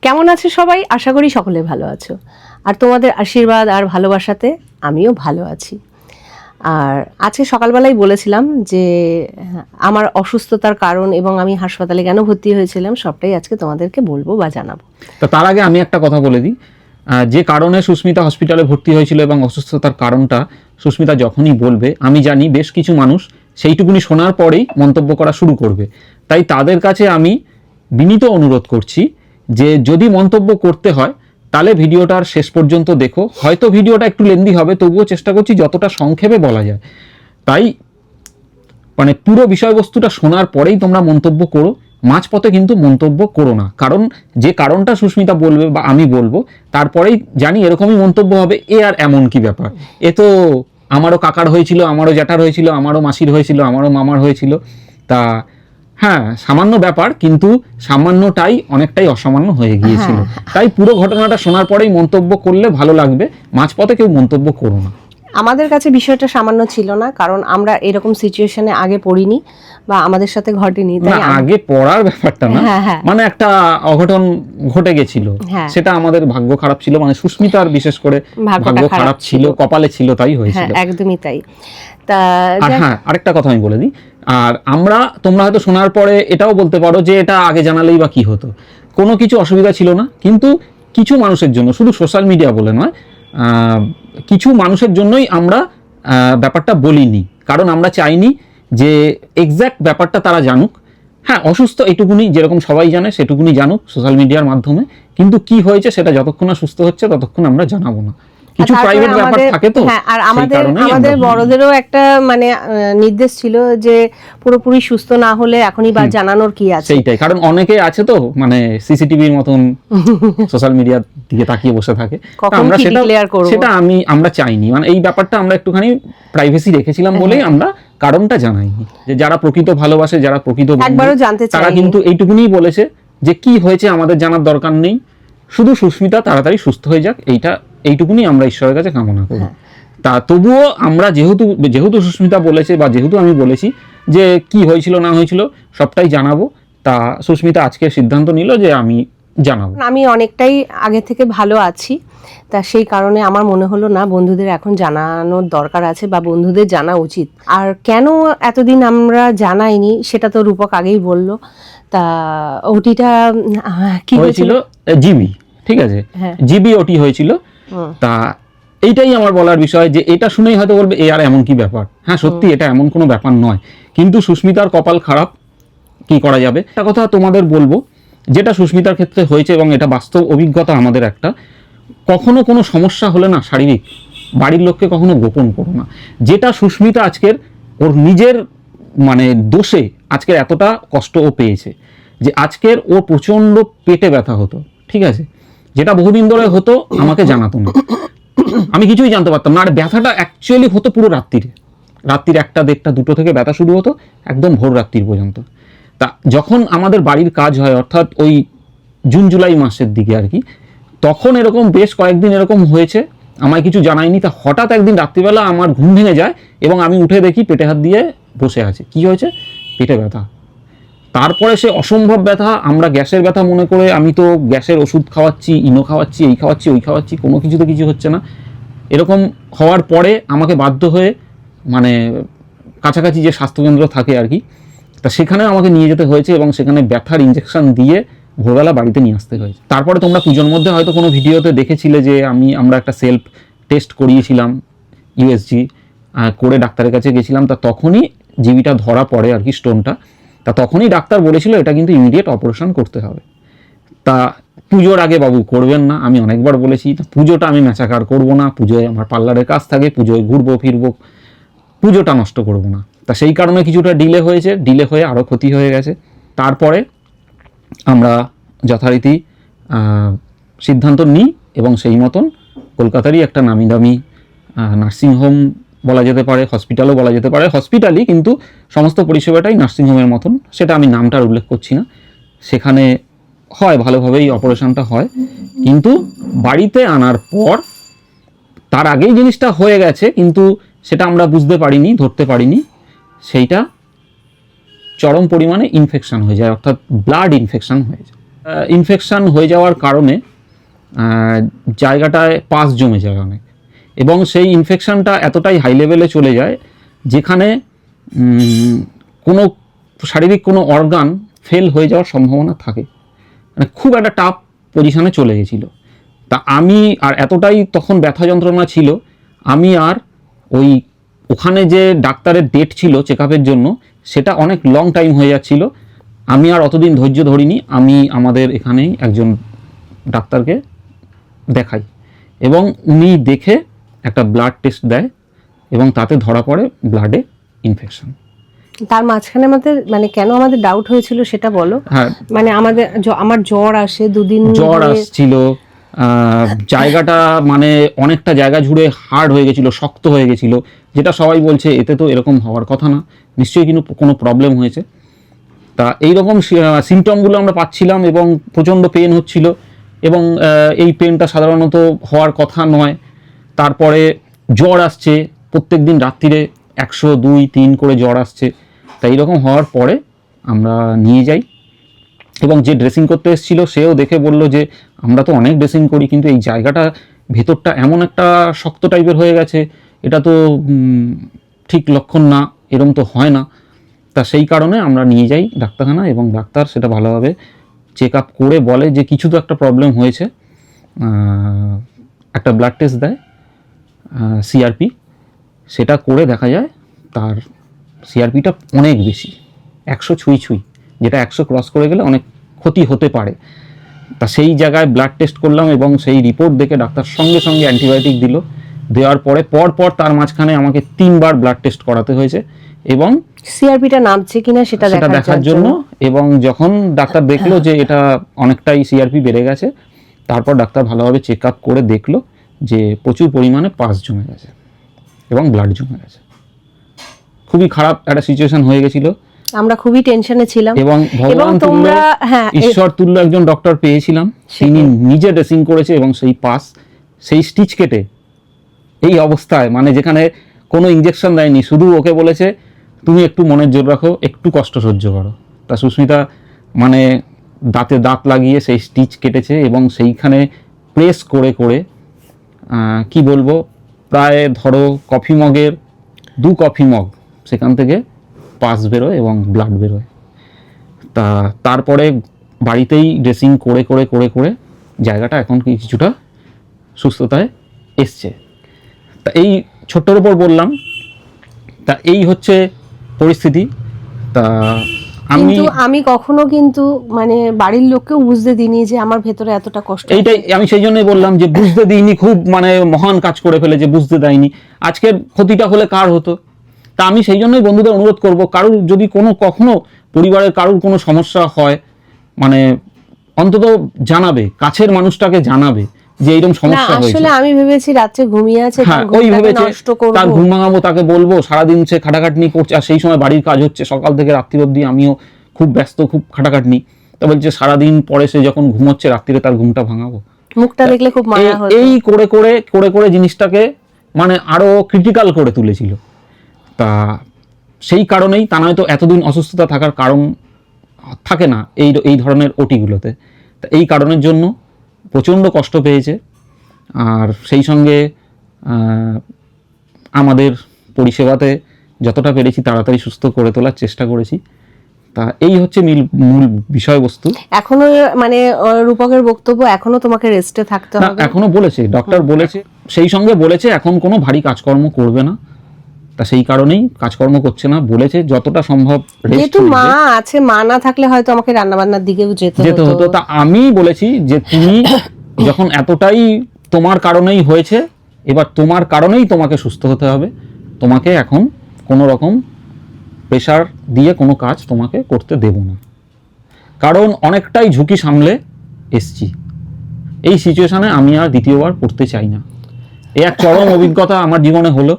কেমন আছো সবাই? আশা করি সকলে ভালো আছো। আর তোমাদের আশীর্বাদ আর ভালোবাসাতে আমিও ভালো আছি। আর আজকে সকালবেলায় বলেছিলাম যে আমার অসুস্থতার কারণ এবং আমি হাসপাতালে কেন ভর্তি হয়েছিলাম সবটাই আজকে তোমাদেরকে বলবো বা জানাবো। তো তার আগে আমি একটা কথা বলে দিই, যে কারণে সুস্মিতা হসপিটালে ভর্তি হয়েছিল এবং অসুস্থতার কারণটা সুস্মিতা যখনই বলবে, আমি জানি বেশ কিছু মানুষ সেইটুকুনি শোনার পরেই মন্তব্য করা শুরু করবে। তাই তাদের কাছে আমি বিনীত অনুরোধ করছি যে যদি মন্তব্য করতে হয় তাহলে ভিডিওটার শেষ পর্যন্ত দেখো। হয়তো ভিডিওটা একটু লেন্দি হবে, তবুও চেষ্টা করছি যতটা সংক্ষেপে বলা যায়। তাই মানে পুরো বিষয়বস্তুটা শোনার পরেই তোমরা মন্তব্য করো, মাঝপথে কিন্তু মন্তব্য করো না। কারণ যে কারণটা সুস্মিতা বলবে বা আমি বলবো তারপরেই জানি এরকমই মন্তব্য হবে, এ আর এমন কি ব্যাপার, এ তো আমারও কাকার হয়েছিল, আমারও জ্যাঠার হয়েছিল, আমারও মাসির হয়েছিল, আমারও মামার হয়েছিল। তা হ্যাঁ, সামান্য ব্যাপার, কিন্তু সামান্যটাই অনেকটাই অসামান্য হয়ে গিয়েছিল। তাই পুরো ঘটনাটা শোনার পরেই মন্তব্য করলে ভালো লাগবে, মাঝপথে কেউ মন্তব্য করো না। আমাদের কাছে বিষয়টা সামান্য ছিল না, কারণ আমরা এরকম সিচুয়েশনে আগে পড়িনি বা আমাদের সাথে ঘটেনি। তাই আগে পড়ার ব্যাপারটা না, মানে একটা অঘটন ঘটে গেছিল, সেটা আমাদের ভাগ্য খারাপ ছিল, মানে সুস্মিতার বিশেষ করে ভাগ্য খারাপ ছিল, কপালে ছিল, তাই হয়েছিল। একদমই তাই। তা হ্যাঁ, আরেকটা কথা আমি বলে দিই, আর তোমরা হয়তো শোনার পরে এটাও বলতে পারো যে এটা আগে জানালেই বা কি হতো, কোনো কিছু অসুবিধা ছিল না। কিন্তু কিছু মানুষের জন্য, শুধু সোশ্যাল মিডিয়া বলে নয়, কিছু মানুষের জন্যই আমরা ব্যাপারটা বলিনি, কারণ আমরা চাইনি যে এক্স্যাক্ট ব্যাপারটা তারা জানুক। হ্যাঁ, অসুস্থ এইটুকুনি যেরকম সবাই জানে সেটুকুনি জানুক সোশ্যাল মিডিয়ার মাধ্যমে, কিন্তু কি হয়েছে সেটা যতক্ষণ না সুস্থ হচ্ছে ততক্ষণ আমরা জানাবো না। কিছু প্রাইভেট ব্যাপার থাকে তো। আর আমাদের বড়দেরও একটা মানে নির্দেশ ছিল যে পুরোপুরি সুস্থ না হলে এখনই বা জানানোর কি আছে। সেইটাই, কারণ অনেকে আছে তো মানে সিসিটিভির মতন সোশ্যাল মিডিয়ার দিকে তাকিয়ে বসে থাকে। আমরা সেটা আমরা চাইনি, মানে এই ব্যাপারটা আমরা একটুখানি প্রাইভেসি রেখেছিলাম বলেই আমরা কারণটা জানাইনি। যে যারা প্রকৃত ভালোবাসে, যারা প্রকৃত একবারও জানতে চায়, তারা কিন্তু এইটুকুনি বলেছে যে কি হয়েছে আমাদের জানার দরকার নেই, শুধু সুস্মিতা তাড়াতাড়ি সুস্থ হয়ে যাক, এইটুকুনি আমরা ঈশ্বরের কাছে কামনা করি। তা তবুও আমরা যেহেতু সুস্মিতা বলেছে বা যেহেতু আমি বলেছি যে কি হয়েছিল না হয়েছিল সবটাই জানাবো, তা সুস্মিতা আজকে সিদ্ধান্ত নিল যে আমি জানাবো। আমি অনেকটাই আগে থেকে ভালো আছি, তা সেই কারণে আমার মনে হলো না বন্ধুদের এখন জানানোর দরকার আছে বা বন্ধুদের জানা উচিত। আর কেন এতদিন আমরা জানাইনি সেটা তো রূপক আগেই বললো। তা ওটিটা কি হয়েছিল? জিবি, ঠিক আছে, জিবি ওটি হয়েছিল। তা এইটাই আমার বলার বিষয়, যে এটা শুনেই হয়তো বলবে এ আর এমন কি ব্যাপার। হ্যাঁ, সত্যি এটা এমন কোনো ব্যাপার নয়, কিন্তু সুস্মিতার কপাল খারাপ, কি করা যাবে। একটা কথা তোমাদের বলবো, যেটা সুস্মিতার ক্ষেত্রে হয়েছে এবং এটা বাস্তব অভিজ্ঞতা আমাদের একটা, কখনো কোনো সমস্যা হলে না শারীরিক, বাড়ির লোককে কখনো গোপন করো না। যেটা সুস্মিতা আজকের ওর নিজের মানে দোষে আজকের এতটা কষ্ট ও পেয়েছে, যে আজকের ওর প্রচণ্ড পেটে ব্যথা হতো, ঠিক আছে, যেটা বহুদিন ধরে হতো, আমাকে জানাতো না, আমি কিছুই জানতে পারতাম না। আর ব্যথাটা অ্যাকচুয়ালি হতো পুরো রাত্রির 1টা, 1:30, 2টো থেকে ব্যথা শুরু হতো একদম ভোর রাত্রির পর্যন্ত। তা যখন আমাদের বাড়ির কাজ হয়, অর্থাৎ ওই জুন জুলাই মাসের দিকে আর কি, তখন এরকম বেশ কয়েকদিন এরকম হয়েছে, আমায় কিছু জানায়নি। তা হঠাৎ একদিন রাত্রিবেলা আমার ঘুম ভেঙে যায় এবং আমি উঠে দেখি পেটে হাত দিয়ে বসে আছে। কি হয়েছে? পেটে ব্যথা। তারপরে সে অসম্ভব ব্যথা, আমরা গ্যাসের ব্যথা মনে করে আমি তো গ্যাসের ওষুধ খাওয়াচ্ছি, ইনো খাওয়াচ্ছি, এই খাওয়াচ্ছি, ওই খাওয়াচ্ছি, কোনো কিছুতে কিছু হচ্ছে না। এরকম হওয়ার পরে আমাকে বাধ্য হয়ে মানে কাছাকাছি যে স্বাস্থ্যকেন্দ্র থাকে আর কি, তা সেখানে আমাকে নিয়ে যেতে হয়েছে এবং সেখানে ব্যথার ইঞ্জেকশন দিয়ে ভোরবেলা বাড়িতে নিয়ে আসতে হয়েছে। তারপরে তোমরা পুজোর মধ্যে হয়তো কোনো ভিডিওতে দেখেছিলে যে আমরা একটা সেলফ টেস্ট করিয়েছিলাম, ইউএসজি করে ডাক্তারের কাছে গেছিলাম। তা তখনই জিবিটা ধরা পড়ে আর কি, স্টোনটা। তা তখনই ডাক্তার বলেছিল এটা কিন্তু ইমিডিয়েট অপারেশন করতে হবে। তা পুজোর আগে বাবু করবেন না, আমি অনেকবার বলেছি। পুজোটা আমি ম্যাচাকার করবো না, পুজোয় আমার পার্লারের কাজ থাকে, পুজোয় ঘুরবো ফিরবো, পুজোটা নষ্ট করবো না। তা সেই কারণে কিছুটা ডিলে হয়েছে, ডিলে হয়ে আরও ক্ষতি হয়ে গেছে। তারপরে আমরা যথারীতি সিদ্ধান্ত নিই এবং সেই মতন কলকাতারই একটা নামি দামি নার্সিংহোম বলা যেতে পারে, হসপিটালও বলা যেতে পারে, হসপিটালই কিন্তু সমস্ত পরিষেবাটাই নার্সিংহোমের মতন, সেটা আমি নামটার উল্লেখ করছি না, সেখানে হয় ভালোভাবেই অপারেশনটা হয়। কিন্তু বাড়িতে আনার পর তার আগেই জিনিসটা হয়ে গেছে, কিন্তু সেটা আমরা বুঝতে পারিনি, ধরতে পারিনি। সেইটা চরম পরিমাণে ইনফেকশন হয়ে যায়, অর্থাৎ ব্লাড ইনফেকশন হয়ে যায়। ইনফেকশন হয়ে যাওয়ার কারণে জায়গাটায় পাস জমে যায় অনেক, এবং সেই ইনফেকশনটা এতটাই হাই লেভেলে চলে যায় যেখানে কোনো শারীরিক কোনো অর্গান ফেল হয়ে যাওয়ার সম্ভাবনা থাকে, মানে খুব একটা টাফ পজিশনে চলে গেছিলো। তা আমি আর এতটাই তখন ব্যথা যন্ত্রণা ছিল, আমি আর ওখানে যে ডাক্তারের ডেট ছিল চেক আপের জন্য সেটা অনেক লং টাইম হয়ে যাচ্ছিল, আমি আর অতদিন ধৈর্য ধরিনি। আমি আমাদের এখানেই একজন ডাক্তারকে দেখাই এবং উনি দেখে একটা ব্লাড টেস্ট দেয় এবং তাতে ধরা পড়ে ব্লাডে ইনফেকশন। তার মাঝখানে আমাদের মানে কেন আমাদের ডাউট হয়েছিল সেটা বলো। হ্যাঁ, মানে আমার জ্বর আসে, দুদিন জ্বর আসছিল, জায়গাটা মানে অনেকটা জায়গা জুড়ে হার্ড হয়ে গেছিল, শক্ত হয়ে গেছিল, যেটা সবাই বলছে এতে তো এরকম হওয়ার কথা না, নিশ্চয়ই কিন্তু কোনো প্রবলেম হয়েছে। তা এইরকম সিমটমগুলো আমরা পাচ্ছিলাম এবং প্রচণ্ড পেন হচ্ছিল, এবং এই পেনটা সাধারণত হওয়ার কথা নয়। তারপরে জ্বর আসছে, প্রত্যেক দিন রাত্রিরে 100, 2, 3 করে জ্বর আসছে। তাই এইরকম হওয়ার পরে আমরা নিয়ে যাই, এবং যে ড্রেসিং করতে এসেছিল সেও দেখে বলল যে আমরা তো অনেক ড্রেসিং করি, কিন্তু এই জায়গাটা ভেতরটা এমন একটা শক্ত টাইপের হয়ে গেছে, এটা তো ঠিক লক্ষণ না, এরকম তো হয় না। তা সেই কারণে আমরা নিয়ে যাই ডাক্তারখানা, এবং ডাক্তার সেটা ভালোভাবে চেক আপ করে বলে যে কিছু তো একটা প্রবলেম হয়েছে। একটা ব্লাড টেস্ট দেয়, সিআরপি, সেটা করে দেখা যায় তার সিআরপিটা অনেক বেশি, 100 ছুঁই, যেটা 100 ক্রস করে গেলে অনেক ক্ষতি হতে পারে। তা সেই জায়গায় ব্লাড টেস্ট করলাম এবং সেই রিপোর্ট দেখে ডাক্তার সঙ্গে সঙ্গে অ্যান্টিবায়োটিক দিল। দেওয়ার পর তার মাঝখানে আমাকে 3 বার ব্লাড টেস্ট করাতে হয়েছে এবং সিআরপিটা নামছে কিনা সেটা দেখার জন্য। এবং যখন ডাক্তার দেখলো যে এটা অনেকটাই সিআরপি বেড়ে গেছে, তারপর ডাক্তার ভালোভাবে চেক আপ করে দেখলো যে প্রচুর পরিমাণে পাস জমে গেছে এবং ব্লাড জমে গেছে। খুবই খারাপ একটা সিচুয়েশন হয়ে গেছিল, আমরা খুবই টেনশনে ছিলাম। এবং ভগবান তুল্য, ঈশ্বর তুল্য একজন ডক্টর পেয়েছিলাম, তিনি নিজে ড্রেসিং করেছে এবং সেই পাস, সেই স্টিচ কেটে এই অবস্থায়, মানে যেখানে কোনো ইঞ্জেকশন দেয়নি, শুধু ওকে বলেছে তুমি একটু মনের জোর রাখো, একটু কষ্ট সহ্য করো। তা সুস্মিতা মানে দাঁতে দাঁত লাগিয়ে সেই স্টিচ কেটেছে এবং সেইখানে প্রেস করে করে কি বলবো, প্রায় ধরো কফি মগের 2 কফি মগ সেখান থেকে পাস বেরোয় এবং ব্লাড বেরোয়। তা তারপরে বাড়িতেই ড্রেসিং করে করে করে করে জায়গাটা এখন কিছুটা সুস্থতায় এসছে। তা এই ছোট্টর উপর বললাম, তা এই হচ্ছে পরিস্থিতি। তা আমি কখনো কিন্তু মানে বাড়ির লোককেও বুঝতে দিইনি যে আমার ভেতরে এতটা কষ্ট। এইটাই আমি সেই জন্যই বললাম যে বুঝতে দিইনি, খুব মানে মহান কাজ করে ফেলেছে, বুঝতে দেয়নি। আজকের ক্ষতিটা হলে কার হতো? তা আমি সেই জন্যই বন্ধুদের অনুরোধ করব, কারোর যদি কখনো পরিবারের কারোর কোনো সমস্যা হয়, মানে অন্তত জানাবে, কাছের মানুষটাকে জানাবে যে এইরকম সমস্যা হয়েছে। আসলে আমি ভেবেছি রাত্রে ঘুমিয়ে আছে, হ্যাঁ ওই ভেবেছে তার ঘুম ভাঙাবো, তাকে বলবো, সারাদিন সে খাটাখাটনি করছে, আর সেই সময় বাড়ির কাজ হচ্ছে, সকাল থেকে রাত্রি অবধি আমিও খুব ব্যস্ত, খুব খাটাখাটনি। তা বলছে সারাদিন পরে সে যখন ঘুমোচ্ছে রাত্রিরে তার ঘুমটা ভাঙাবো, মুখটা দেখলে খুব মায়া হতো। এই করে করে করে করে জিনিসটাকে মানে আরো ক্রিটিক্যাল করে তুলেছিল। তা সেই কারণেই, তা নয়তো এতদিন অসুস্থতা থাকার কারণ থাকে না এই ধরনের ওটিগুলোতে। তা এই কারণের জন্য প্রচণ্ড কষ্ট পেয়েছে। আর সেই সঙ্গে আমাদের পরিষেবাতে যতটা পেরেছি তাড়াতাড়ি সুস্থ করে তোলার চেষ্টা করেছি। তা এই হচ্ছে মূল বিষয়বস্তু। এখনো মানে রূপকের বক্তব্য, এখনো তোমাকে রেস্টে থাকতে হবে। এখনো বলেছে ডক্টর, বলেছে, সেই সঙ্গে বলেছে এখন কোনো ভারী কাজকর্ম করবে না। তা সেই কারণেই কাজকর্ম করছে না, বলেছে যতটা সম্ভব যেহেতু মা আছে, মা না থাকলে হয়তো আমাকে রান্নাবান্নার দিকেও যেতে হতো। তা আমি বলেছি যে তুমি যখন এতটাই তোমার কারণেই হয়েছে, এবার তোমার কারণেই তোমাকে সুস্থ হতে হবে, তোমাকে এখন কোনো রকম প্রেশার দিয়ে কোনো কাজ তোমাকে করতে দেব না, কারণ অনেকটাই ঝুঁকি সামলে এসছি। এই সিচুয়েশনে আমি আর দ্বিতীয়বার পড়তে চাই না। এক চরম অভিজ্ঞতা আমার জীবনে হলো,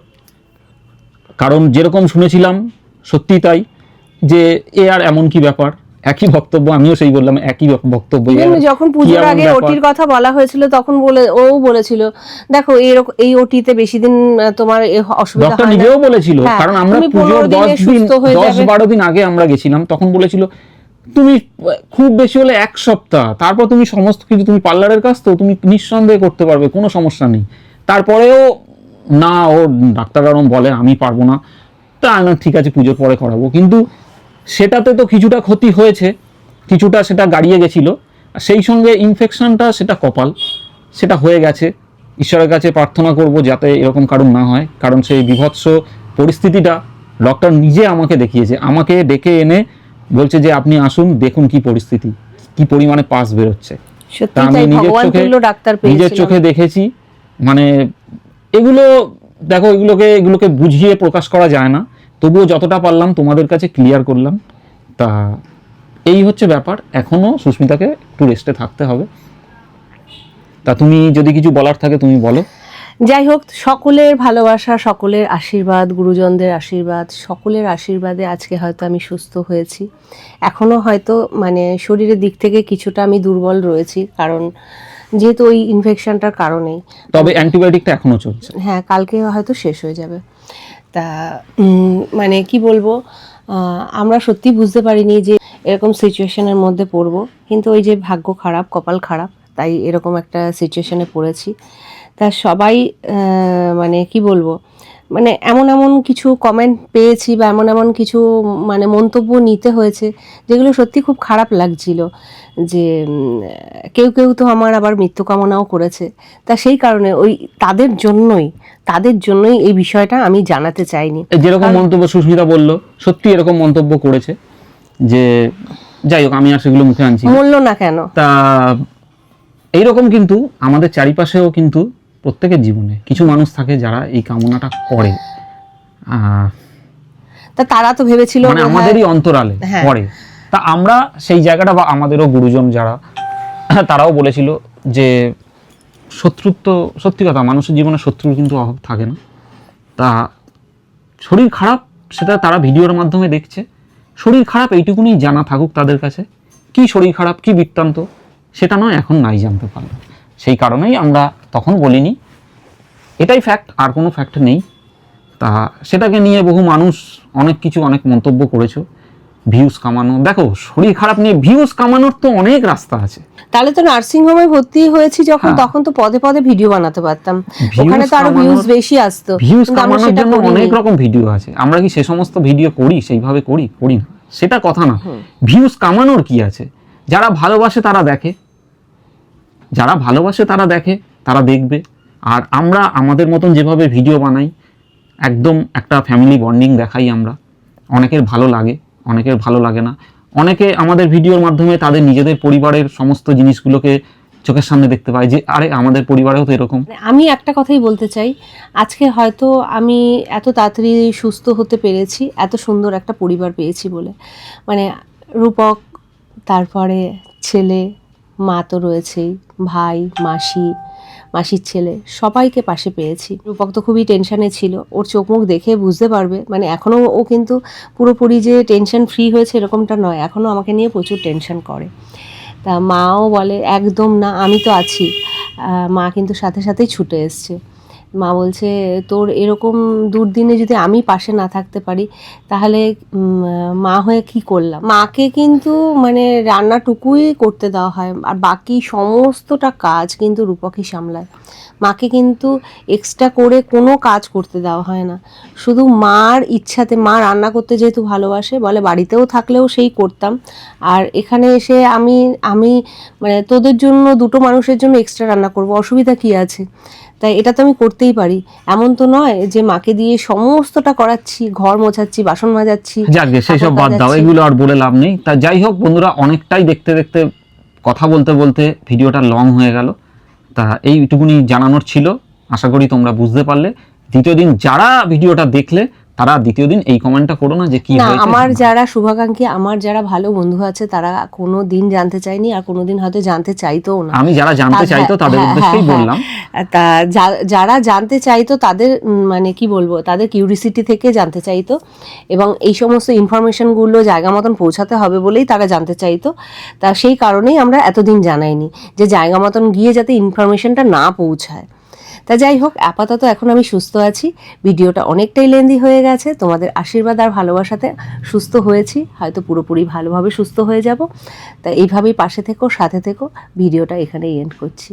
কারণ যেরকম শুনেছিলাম সত্যি তাই, যে এ আর এমন কি ব্যাপার, একই বক্তব্য, আমিও সেই বললাম একই বক্তব্য। যখন পুজোর আগে ওটির কথা বলা হয়েছিল তখন বলেছিল দেখো এই ওটিতে বেশি দিন তোমার অসুবিধা হয় না। ডক্টর নিজেও বলেছিল, কারণ আমরা পুজোর 10-12 দিন আগে আমরা গেছিলাম, তখন বলেছিল তুমি খুব বেশি হলে 1 সপ্তাহ, তারপর তুমি সমস্ত কিছু, তুমি পার্লারের কাজ তো তুমি নিঃসন্দেহে করতে পারবে, কোনো সমস্যা নেই। তারপরেও না, ও ডাক্তার বলে আমি পারবো না, তা না, ঠিক আছে পুজোর পরে করাবো। কিন্তু সেটাতে তো কিছুটা ক্ষতি হয়েছে, কিছুটা সেটা গাড়িয়ে গেছিল, সেই সঙ্গে ইনফেকশনটা সেটা কপাল, সেটা হয়ে গেছে। ঈশ্বরের কাছে প্রার্থনা করব যাতে এরকম কারণ না হয়, কারণ সেই বিভৎস পরিস্থিতিটা ডক্টর নিজে আমাকে দেখিয়েছে, আমাকে ডেকে এনে বলছে যে আপনি আসুন, দেখুন কি পরিস্থিতি, কি পরিমাণে পাস বেরোচ্ছে। তা আমি নিজের চোখে দেখেছি। মানে এগুলো দেখো, এগুলোকে বুঝিয়ে প্রকাশ করা যায় না, তবুও যতটা পারলাম তোমাদের কাছে ক্লিয়ার করলাম। তা এই হচ্ছে ব্যাপার। এখনো সুস্মিতাকে একটু রেস্টে থাকতে হবে। তা তুমি যদি কিছু বলার থাকে তুমি বলো। যাই হোক, সকলের ভালোবাসা, সকলের আশীর্বাদ, গুরুজনদের আশীর্বাদ, সকলের আশীর্বাদে আজকে হয়তো আমি সুস্থ হয়েছি। এখনো হয়তো মানে শরীরের দিক থেকে কিছুটা আমি দুর্বল রয়েছি, কারণ যেহেতু ওই ইনফেকশনটার কারণেই। তবে অ্যান্টিবায়োটিকটা এখনো চলছে। হ্যাঁ, কালকে হয়তো শেষ হয়ে যাবে। তা মানে কি বলবো, আমরা সত্যি বুঝতে পারিনি যে এরকম সিচুয়েশনের মধ্যে পড়বো, কিন্তু ওই যে ভাগ্য খারাপ, কপাল খারাপ, তাই এরকম একটা সিচুয়েশনে পড়েছি। তা সবাই মানে কি বলবো, মানে এমন কিছু কমেন্ট পেয়েছি বা এমন কিছু মানে মন্তব্য নিতে হয়েছে যেগুলো সত্যি খুব খারাপ লাগছিল। যে কেউ তো আমার আবার মৃত্যু কামনাও করেছে। তা সেই কারণে ওই তাদের জন্যই এই বিষয়টা আমি জানাতে চাইনি। যেরকম মন্তব্য সুস্মিতা বললো, সত্যি এরকম মন্তব্য করেছে, যে যাই হোক আমি আর সেগুলো মুখে আনছি, বললো না কেন। তা এইরকম কিন্তু আমাদের চারিপাশেও কিন্তু প্রত্যেকের জীবনে কিছু মানুষ থাকে যারা এই কামনাটা করে। তা তারা তো ভেবেছিল মানে আমাদেরই অন্তরালে করে। তা আমরা সেই জায়গাটা, বা আমাদেরও গুরুজন যারা, তারাও বলেছিল যে শত্রুত্ব, সত্যি কথা, মানুষের জীবনে শত্রুর কিন্তু অভাব থাকে না। তা শরীর খারাপ, সেটা তারা ভিডিওর মাধ্যমে দেখছে, শরীর খারাপ এইটুকুনি জানা থাকুক তাদের কাছে, কি শরীর খারাপ, কি বৃত্তান্ত, সেটা নয় এখন নাই জানতে পারলো। সেই কারণেই আমরা তখন বলিনি, এটাই ফ্যাক্ট, আর কোনো ফ্যাক্ট নেই। তা সেটাকে নিয়ে বহু মানুষ অনেক মন্তব্য করেছো, ভিউজ কামানো। দেখো, শরীর খারাপ নিয়ে ভিউজ কামানোর তো অনেক রাস্তা আছে। তাহলে তো নার্সিং হোমে ভর্তি হয়েছি যখন, তখন তো পদে ভিডিও বানাতে পারতাম, ওখানে তো আরো ভিউজ বেশি আসতো। ভিউজ কামানোর জন্য অনেক রকম ভিডিও আছে, আমরা কি সে সমস্ত ভিডিও করি, সেইভাবে করি না, সেটা কথা না। ভিউজ কামানোর কি আছে, যারা ভালোবাসে তারা দেখে, তারা দেখবে। আর আমরা আমাদের মতন যেভাবে ভিডিও বানাই, একদম একটা ফ্যামিলি বন্ডিং দেখাই আমরা, অনেকের ভালো লাগে, অনেকের ভালো লাগে না। অনেকে আমাদের ভিডিওর মাধ্যমে তাদের নিজেদের পরিবারের সমস্ত জিনিসগুলোকে চোখের সামনে দেখতে পায়, যে আরে আমাদের পরিবারেও তো এরকম। আমি একটা কথাই বলতে চাই, আজকে হয়তো আমি এত তাড়াতাড়ি সুস্থ হতে পেরেছি, এত সুন্দর একটা পরিবার পেয়েছি বলে। মানে রূপক, তারপরে ছেলে, মা তো রয়েছেই, ভাই, মাসির ছেলে, সবাইকে পাশে পেয়েছি। রূপক তো খুবই টেনশনে ছিল, ওর চোখ মুখ দেখে বুঝতে পারবে, মানে এখনও ও কিন্তু পুরোপুরি যে টেনশন ফ্রি হয়েছে এরকমটা নয়, এখনও আমাকে নিয়ে প্রচুর টেনশন করে। তা মাও বলে একদম না, আমি তো আছি। মা কিন্তু সাথেই ছুটে এসছে। মা বলছে তোর এরকম দুর্দিনে যদি আমি পাশে না থাকতে পারি তাহলে মা হয়ে কি করলাম। মাকে কিন্তু মানে রান্নাটুকুই করতে দেওয়া হয়, আর বাকি সমস্তটা কাজ কিন্তু রূপকই সামলায়। মাকে কিন্তু এক্সট্রা করে কোনো কাজ করতে দেওয়া হয় না, শুধু মার ইচ্ছাতে। মা রান্না করতে যেহেতু ভালোবাসে, বলে বাড়িতেও থাকলেও সেই করতাম, আর এখানে এসে আমি মানে তোদের জন্য, দুটো মানুষের জন্য এক্সট্রা রান্না করব, অসুবিধা কি আছে, তাই এটা তো আমি করতেই পারি। এমন তো নয় যে মাকে দিয়ে সমস্তটা করাচ্ছি, ঘর মোছাচ্ছি, বাসন মাজাচ্ছি। যাকে সেই সব বাদ দাও, এগুলো আর বলে লাভ নেই। তা যাই হোক বন্ধুরা, অনেকটাই দেখতে কথা বলতে ভিডিওটা লং হয়ে গেল। তা এইটুকুনি জানানোর ছিল, আশা করি তোমরা বুঝতে পারলে। দ্বিতীয় দিন যারা ভিডিওটা দেখলে তারা দ্বিতীয় দিন এই কমেন্টটা করো না যে কি হয়েছে। আমার যারা শুভাকাঙ্ক্ষী, আমার যারা ভালো বন্ধু আছে, তারা কোনো দিন জানতে চায়নি, আর কোনোদিন হয়তো জানতে চাইতোও না। আমি যারা জানতে চাইতো তাদের উদ্দেশ্যেই বললাম। তা যারা জানতে চাইতো তাদের মানে কি বলবো, তাদের কিউরিসিটি থেকে জানতে চাইতো, এবং এই সমস্ত ইনফরমেশনগুলো জায়গা মতন পৌঁছাতে হবে বলেই তারা জানতে চাইতো। তা সেই কারণেই আমরা এতদিন জানাইনি, যে জায়গা মতন গিয়ে যাতে ইনফরমেশনটা না পৌঁছায়। তা যাই হোক, আপাতত এখন আমি সুস্থ আছি। ভিডিওটা অনেকটাই লেন্দি হয়ে গেছে, তোমাদের আশীর্বাদ আর ভালোবাসাতে সুস্থ হয়েছি, হয়তো পুরোপুরি ভালোভাবে সুস্থ হয়ে যাব। তা এইভাবেই পাশে থেকো, সাথে থেকো। ভিডিওটা এখানেই এন্ড করছি।